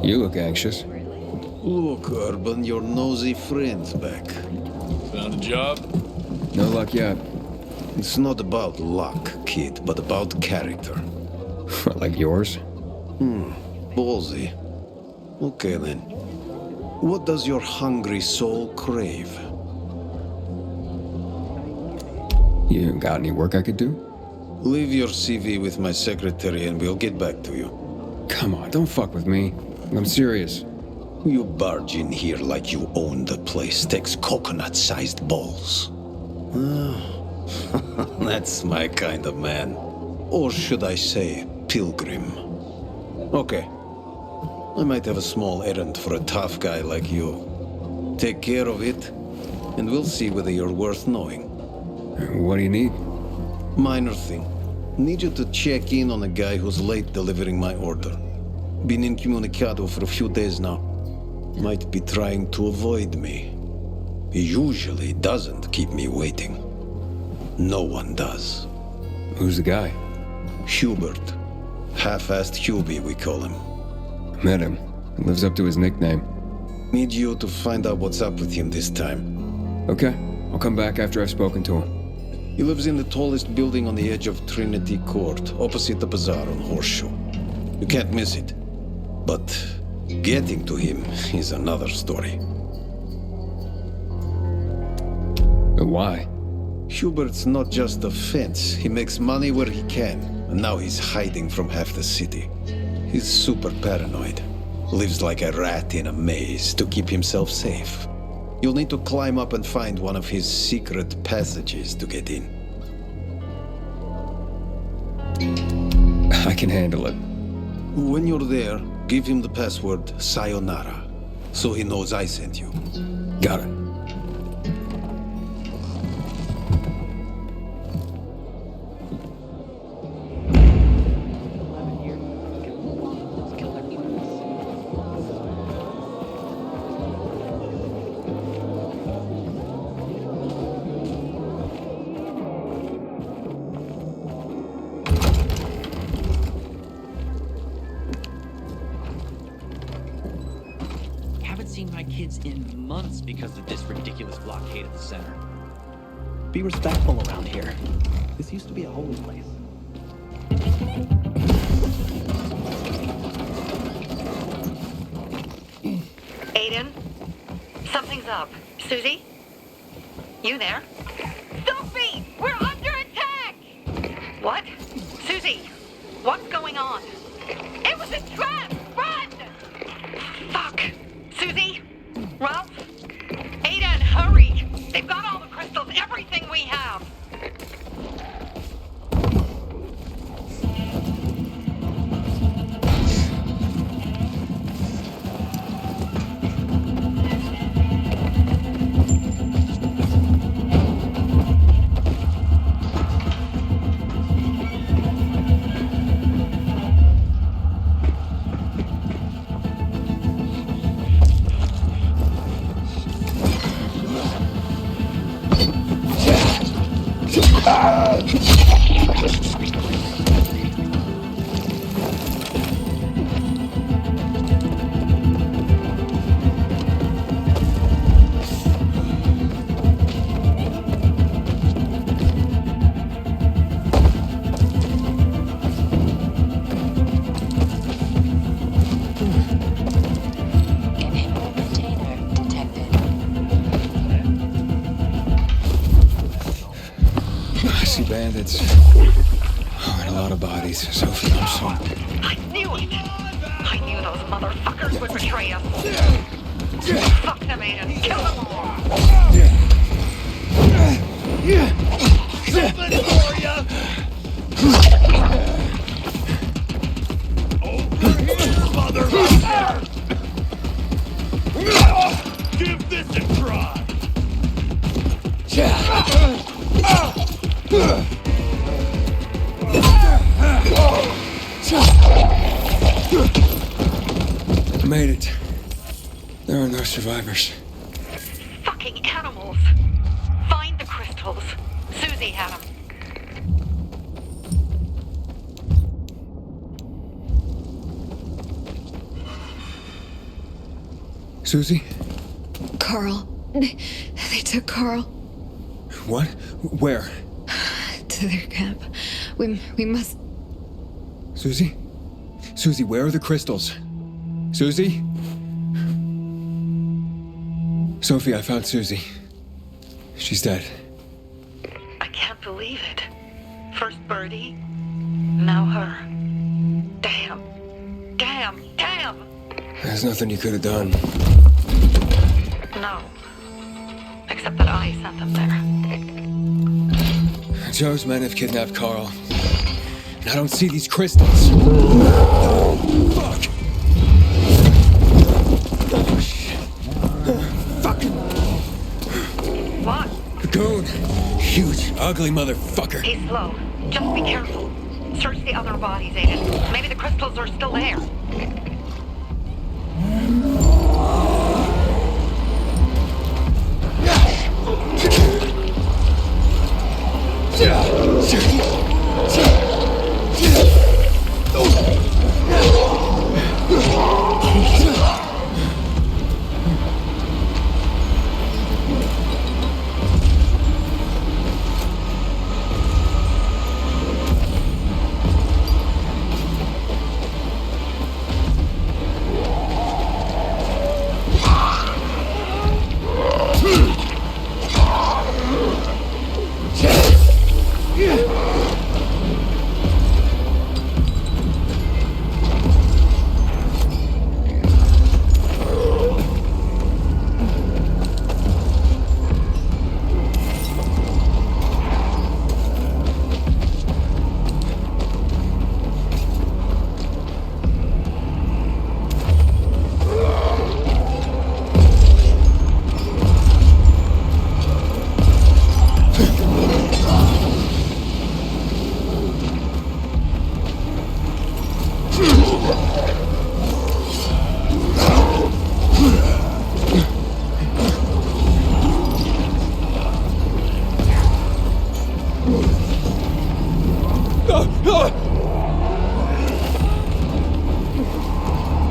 You look anxious. Look, Urban, your nosy friend's back. Found a job? No luck yet. It's not about luck, kid, but about character. Like yours? Ballsy. Okay then. What does your hungry soul crave? You got any work I could do? Leave your CV with my secretary and we'll get back to you. Come on, don't fuck with me. I'm serious. You barge in here like you own the place. Takes coconut-sized balls. That's my kind of man. Or should I say, pilgrim. Okay. I might have a small errand for a tough guy like you. Take care of it, and we'll see whether you're worth knowing. What do you need? Minor thing. Need you to check in on a guy who's late delivering my order. Been incommunicado for a few days now. Might be trying to avoid me. He usually doesn't keep me waiting. No one does. Who's the guy? Hubert. Half-assed Hubie, we call him. Met him. Lives up to his nickname. Need you to find out what's up with him this time. Okay. I'll come back after I've spoken to him. He lives in the tallest building on the edge of Trinity Court, opposite the bazaar on Horseshoe. You can't miss it. But getting to him is another story. Why? Hubert's not just a fence. He makes money where he can, and now he's hiding from half the city. He's super paranoid. Lives like a rat in a maze to keep himself safe. You'll need to climb up and find one of his secret passages to get in. I can handle it. When you're there, give him the password Sayonara, so he knows I sent you. Got it. In months because of this ridiculous blockade at the center. Be respectful around here. This used to be a holy place. Aiden? Something's up. Susie? You there? Sophie! We're under attack! What? Susie! What's going on? It was a trap! Run! Fuck! Susie? Ralph? Aiden, hurry! They've got all the crystals, everything we have! Bandits. Oh, and a lot of bodies. Sophie, I'm sorry. I knew it! I knew those motherfuckers would betray us. Fuck them, Aiden. Kill them all! Something for ya! Over here, motherfucker! Give this a try! Made it. There are no survivors. Fucking animals! Find the crystals. Susie had them. Susie? Carl. They took Carl What? Where? to their camp. We must... Susie? Susie, where are the crystals? Susie? Sophie, I found Susie. She's dead. I can't believe it. First Birdie, now her. Damn. Damn. Damn! There's nothing you could have done. No. Except that I sent them there. Joe's men have kidnapped Carl. And I don't see these crystals. Fuck! Oh, shit. Fuck! What? Goon! Huge, ugly motherfucker. He's slow. Just be careful. Search the other bodies, Aiden. Maybe the crystals are still there.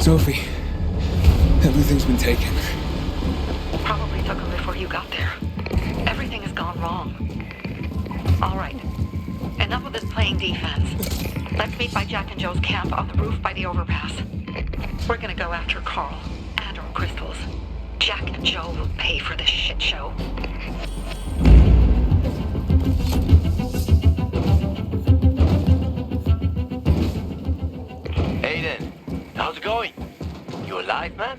Sophie, everything's been taken. Probably took them before you got there. Everything has gone wrong. All right. Enough of this playing defense. Let's meet by Jack and Joe's camp on the roof by the overpass. We're gonna go after Carl and our crystals. Jack and Joe will pay for this shit show. Aiden, how's it going? You alive, man?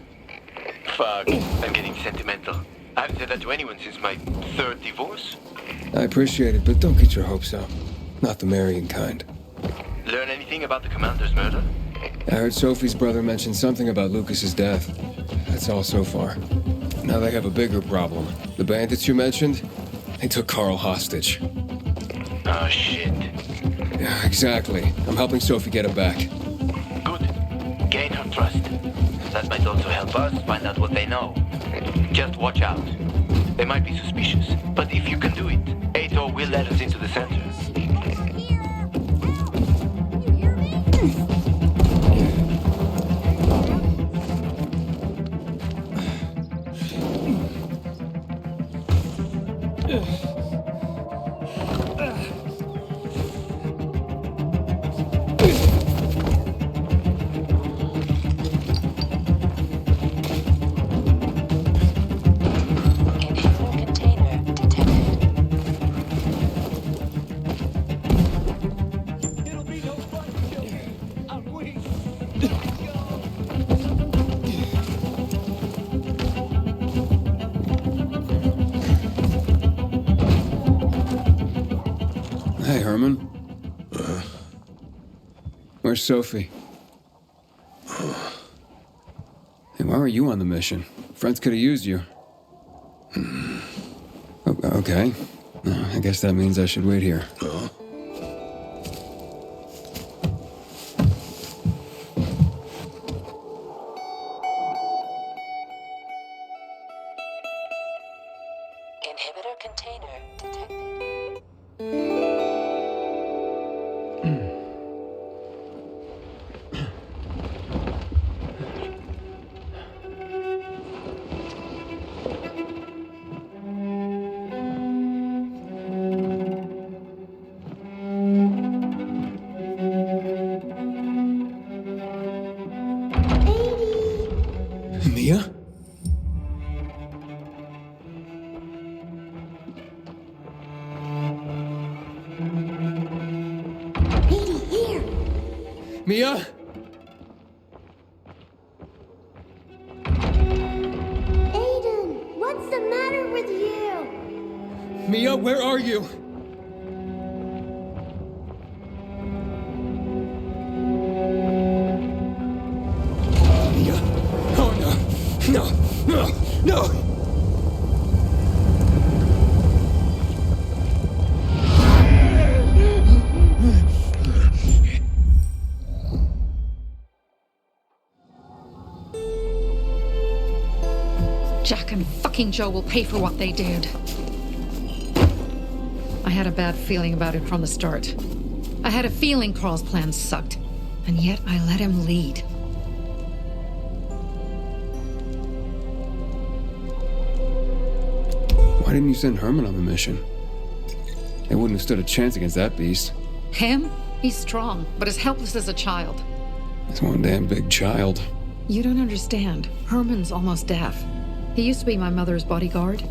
Fuck, I'm getting sentimental. I haven't said that to anyone since my third divorce. I appreciate it, but don't get your hopes up. Not the marrying kind. Learn anything about the commander's murder? I heard Sophie's brother mention something about Lucas's death. That's all so far. Now they have a bigger problem. The bandits you mentioned, they took Carl hostage. Oh, shit. Yeah, exactly. I'm helping Sophie get him back. Good. Gain her trust. That might also help us find out what they know. Just watch out. They might be suspicious, but if you can do it, Ato will let us into the center. Hey, Herman. Where's Sophie? Hey, why were you on the mission? Friends could have used you. Okay. I guess that means I should wait here. Inhibitor container detected. Mia? Petey, here! Mia? Aiden, what's the matter with you? Mia, where are you? Mia? Oh no! No! No! No! Jack and fucking Joe will pay for what they did. I had a bad feeling about it from the start. I had a feeling Carl's plan sucked, and yet I let him lead. Why didn't you send Herman on the mission? They wouldn't have stood a chance against that beast. Him? He's strong, but as helpless as a child. He's one damn big child. You don't understand. Herman's almost deaf. He used to be my mother's bodyguard.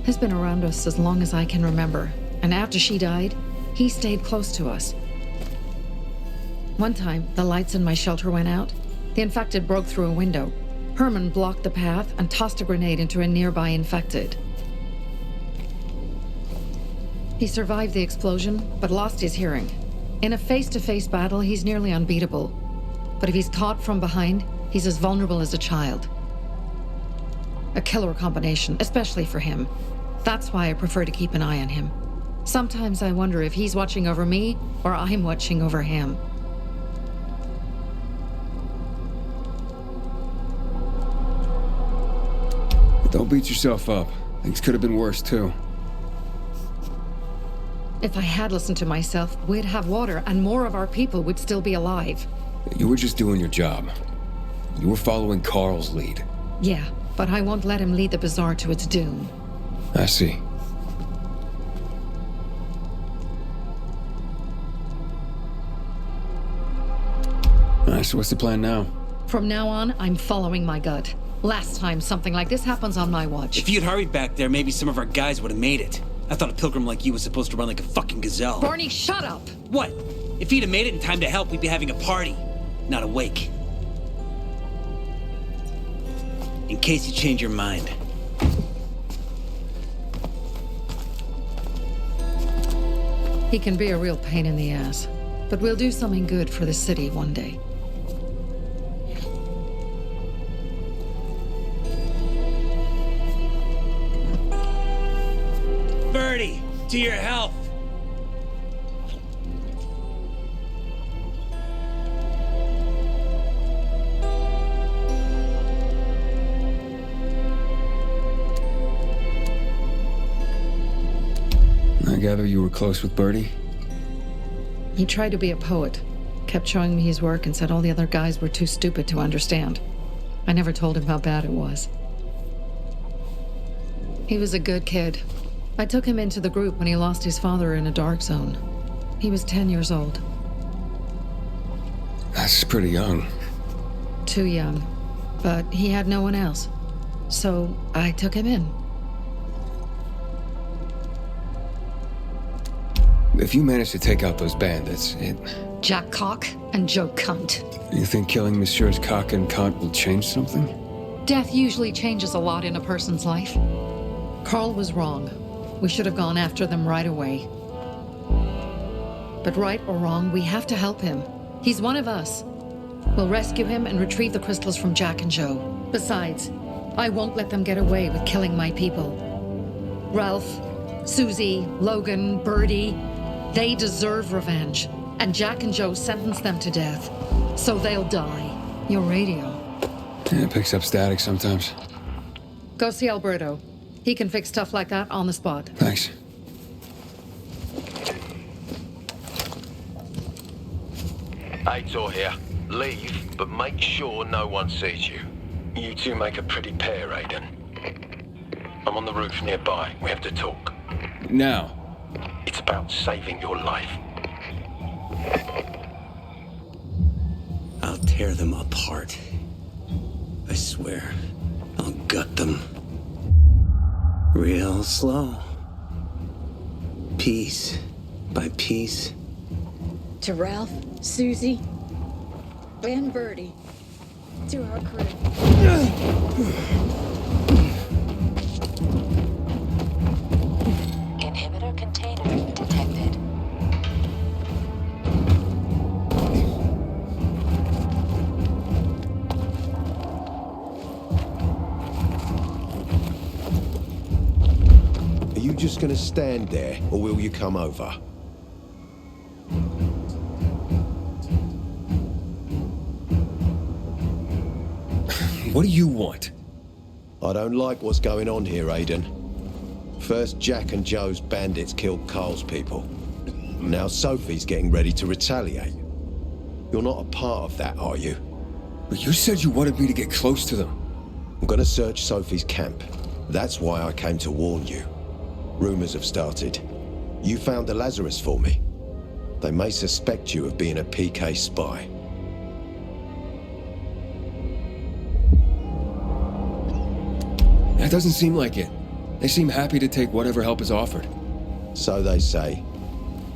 He's been around us as long as I can remember. And after she died, he stayed close to us. One time, the lights in my shelter went out. The infected broke through a window. Herman blocked the path and tossed a grenade into a nearby infected. He survived the explosion, but lost his hearing. In a face-to-face battle, he's nearly unbeatable. But if he's caught from behind, he's as vulnerable as a child. A killer combination, especially for him. That's why I prefer to keep an eye on him. Sometimes I wonder if he's watching over me, or I'm watching over him. Don't beat yourself up. Things could have been worse, too. If I had listened to myself, we'd have water, and more of our people would still be alive. You were just doing your job. You were following Carl's lead. Yeah, but I won't let him lead the Bazaar to its doom. I see. Alright, so what's the plan now? From now on, I'm following my gut. Last time something like this happens on my watch. If you'd hurried back there, maybe some of our guys would have made it. I thought a pilgrim like you was supposed to run like a fucking gazelle. Barney, shut up! What? If he'd have made it in time to help, we'd be having a party, not a wake. In case you change your mind. He can be a real pain in the ass, but we'll do something good for the city one day. Birdie, to your health. I gather you were close with Bertie? He tried to be a poet, kept showing me his work and said all the other guys were too stupid to understand. I never told him how bad it was. He was a good kid. I took him into the group when he lost his father in a dark zone. He was 10 years old. That's pretty young. Too young. But he had no one else. So I took him in. If you manage to take out those bandits, Jack Cock and Joe Cunt. You think killing Messieurs Cock and Cunt will change something? Death usually changes a lot in a person's life. Carl was wrong. We should have gone after them right away. But right or wrong, we have to help him. He's one of us. We'll rescue him and retrieve the crystals from Jack and Joe. Besides, I won't let them get away with killing my people. Ralph, Susie, Logan, Birdie, they deserve revenge. And Jack and Joe sentenced them to death. So they'll die. Your radio. Yeah, it picks up static sometimes. Go see Alberto. He can fix stuff like that on the spot. Thanks. Aitor here. Leave, but make sure no one sees you. You two make a pretty pair, Aiden. I'm on the roof nearby. We have to talk. Now. It's about saving your life. I'll tear them apart. I swear. got them. Real slow. Piece by piece. To Ralph, Susie, and Birdie. To our crew. Inhibitor container detected. Are you just gonna stand there, or will you come over? What do you want? I don't like what's going on here, Aiden. First, Jack and Joe's bandits killed Carl's people. Now Sophie's getting ready to retaliate. You're not a part of that, are you? But you said you wanted me to get close to them. I'm gonna search Sophie's camp. That's why I came to warn you. Rumors have started. You found the Lazarus for me. They may suspect you of being a PK spy. That doesn't seem like it. They seem happy to take whatever help is offered. So they say.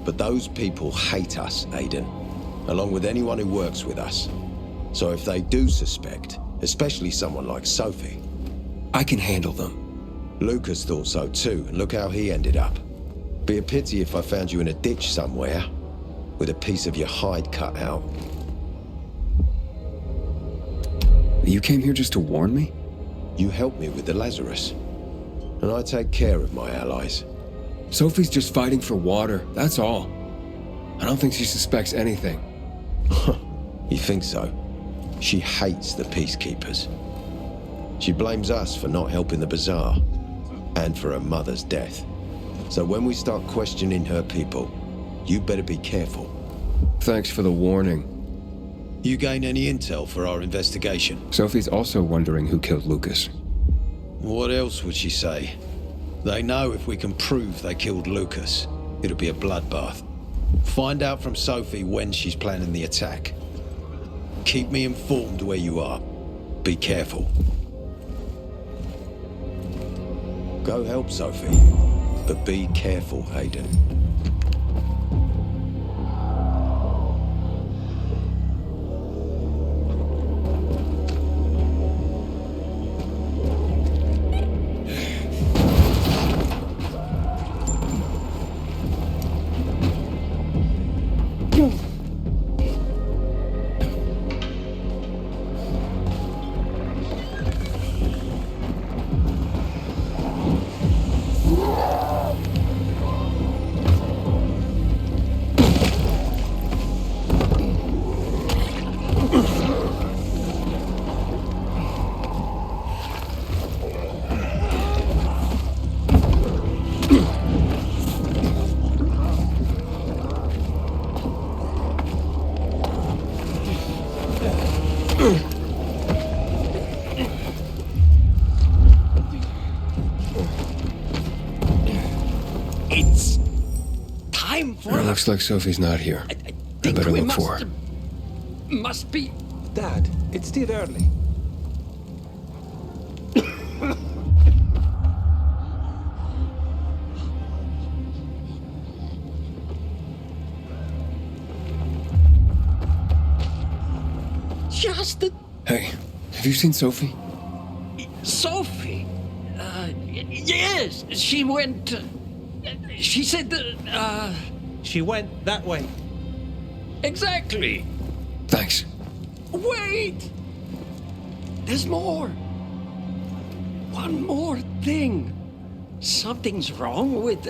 But those people hate us, Aiden, along with anyone who works with us. So if they do suspect, especially someone like Sophie, I can handle them. Lucas thought so too, and look how he ended up. Be a pity if I found you in a ditch somewhere, with a piece of your hide cut out. You came here just to warn me? You helped me with the Lazarus, and I take care of my allies. Sophie's just fighting for water, that's all. I don't think she suspects anything. You think so? She hates the peacekeepers. She blames us for not helping the bazaar, and for her mother's death. So when we start questioning her people, you better be careful. Thanks for the warning. You gain any intel for our investigation? Sophie's also wondering who killed Lucas. What else would she say? They know if we can prove they killed Lucas, it'll be a bloodbath. Find out from Sophie when she's planning the attack. Keep me informed where you are. Be careful. Go help Sophie, but be careful, Hayden. It's time for It looks like Sophie's not here. I better look for her. Must be. Dad, it's still early. Just Hey, have you seen Sophie? Sophie. Yes, she went. She said that. She went that way. Exactly. Thanks. Wait! There's more. One more thing. Something's wrong with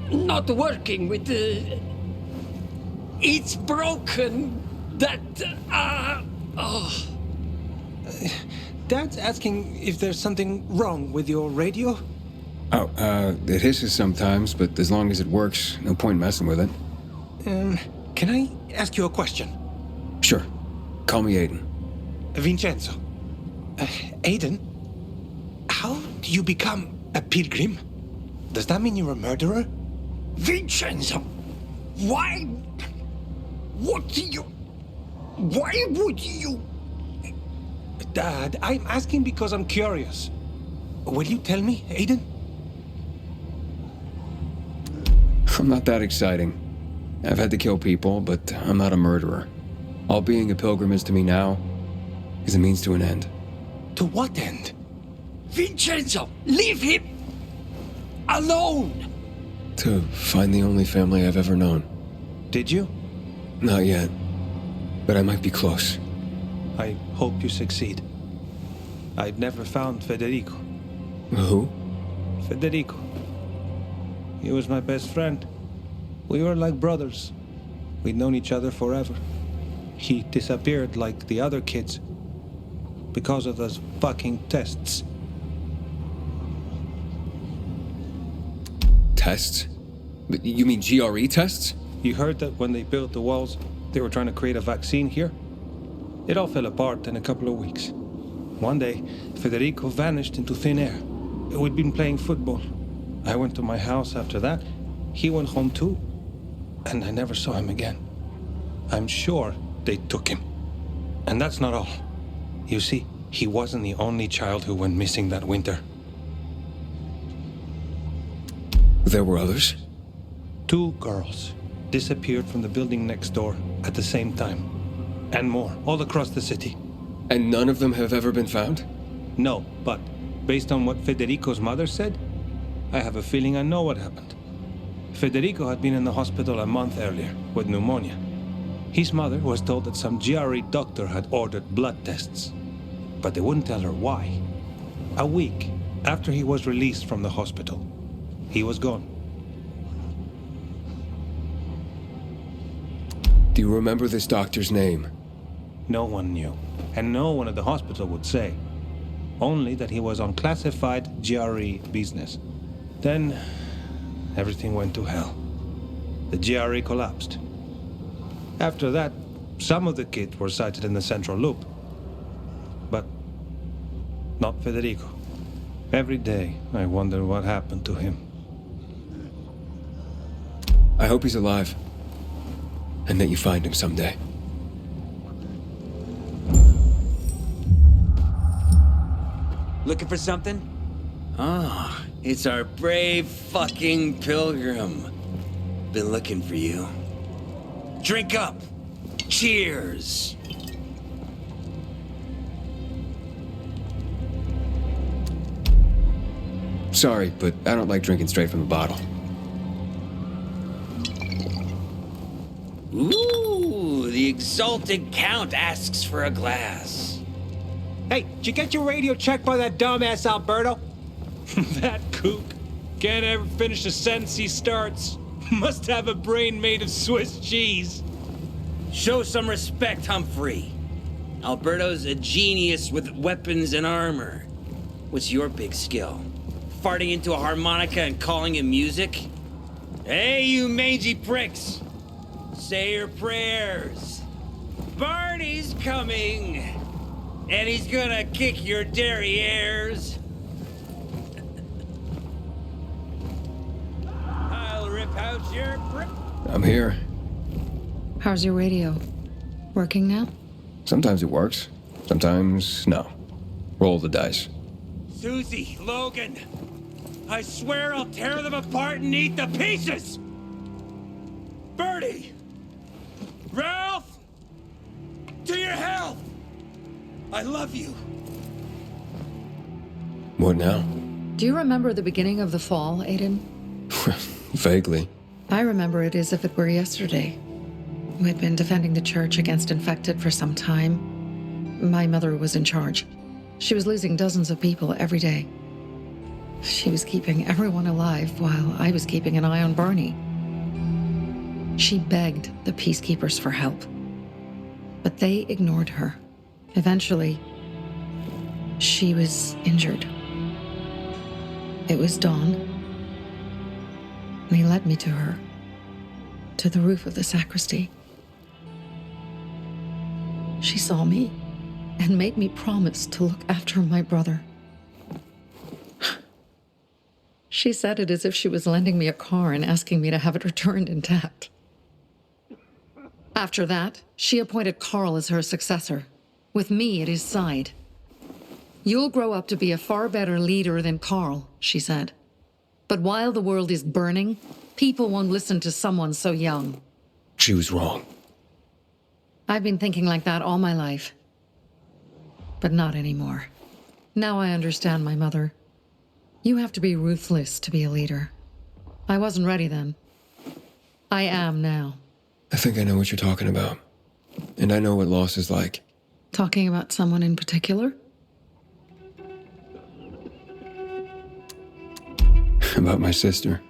not working with the. It's broken. That. Oh. Dad's asking if there's something wrong with your radio? Oh, it hisses sometimes, but as long as it works, no point messing with it. Can I ask you a question? Sure. Call me Aiden. Vincenzo. Aiden? How do you become a pilgrim? Does that mean you're a murderer? Vincenzo! Why? What do you. Why would you. Dad, I'm asking because I'm curious. Will you tell me, Aiden? I'm not that exciting. I've had to kill people, but I'm not a murderer. All being a pilgrim is to me now is a means to an end. To what end? Vincenzo, leave him alone! To find the only family I've ever known. Did you? Not yet, but I might be close. I hope you succeed. I've never found Federico. Who? Federico. He was my best friend. We were like brothers. We'd known each other forever. He disappeared like the other kids because of those fucking tests. Tests? You mean GRE tests? You heard that when they built the walls, they were trying to create a vaccine here? It all fell apart in a couple of weeks. One day, Federico vanished into thin air. We'd been playing football. I went to my house after that. He went home too. And I never saw him again. I'm sure they took him. And that's not all. You see, he wasn't the only child who went missing that winter. There were others? 2 girls disappeared from the building next door at the same time. And more, all across the city. And none of them have ever been found? No, but based on what Federico's mother said, I have a feeling I know what happened. Federico had been in the hospital a month earlier with pneumonia. His mother was told that some GRE doctor had ordered blood tests, but they wouldn't tell her why. A week after he was released from the hospital, he was gone. Do you remember this doctor's name? No one knew, and no one at the hospital would say. Only that he was on classified GRE business. Then, everything went to hell. The GRE collapsed. After that, some of the kids were sighted in the central loop. But not Federico. Every day, I wonder what happened to him. I hope he's alive. And that you find him someday. Looking for something? Ah, it's our brave fucking pilgrim. Been looking for you. Drink up. Cheers. Sorry, but I don't like drinking straight from the bottle. Ooh, the exalted count asks for a glass. Hey, did you get your radio checked by that dumbass Alberto? That kook can't ever finish a sentence he starts. Must have a brain made of Swiss cheese. Show some respect, Humphrey. Alberto's a genius with weapons and armor. What's your big skill? Farting into a harmonica and calling it music? Hey, you mangy pricks! Say your prayers. Barney's coming! And he's gonna kick your derrieres. I'll rip out your I'm here. How's your radio? Working now? Sometimes it works. Sometimes no. Roll the dice. Susie, Logan, I swear I'll tear them apart and eat the pieces! Bertie! Ralph! To your health! I love you. What now? Do you remember the beginning of the fall, Aiden? Vaguely. I remember it as if it were yesterday. We'd been defending the church against infected for some time. My mother was in charge. She was losing dozens of people every day. She was keeping everyone alive while I was keeping an eye on Barney. She begged the peacekeepers for help, but they ignored her. Eventually, she was injured. It was dawn, and he led me to her, to the roof of the sacristy. She saw me and made me promise to look after my brother. She said it as if she was lending me a car and asking me to have it returned intact. After that, she appointed Carl as her successor, with me at his side. You'll grow up to be a far better leader than Carl, she said. But while the world is burning, people won't listen to someone so young. She was wrong. I've been thinking like that all my life. But not anymore. Now I understand my mother. You have to be ruthless to be a leader. I wasn't ready then. I am now. I think I know what you're talking about. And I know what loss is like. Talking about someone in particular? About my sister.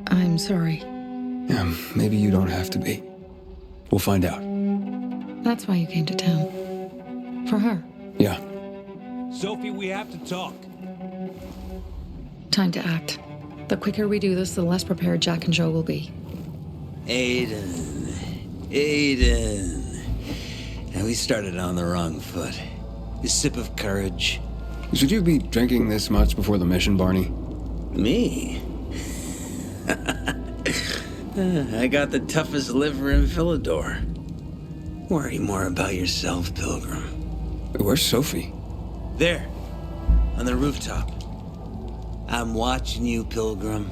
I'm sorry. Yeah, maybe you don't have to be. We'll find out. That's why you came to town. For her. Yeah. Sophie, we have to talk. Time to act. The quicker we do this, the less prepared Jack and Joe will be. Aiden. Now we started on the wrong foot. A sip of courage. Should you be drinking this much before the mission, Barney? Me? I got the toughest liver in Philidor. Worry more about yourself, Pilgrim. Where's Sophie? There, on the rooftop. I'm watching you, Pilgrim.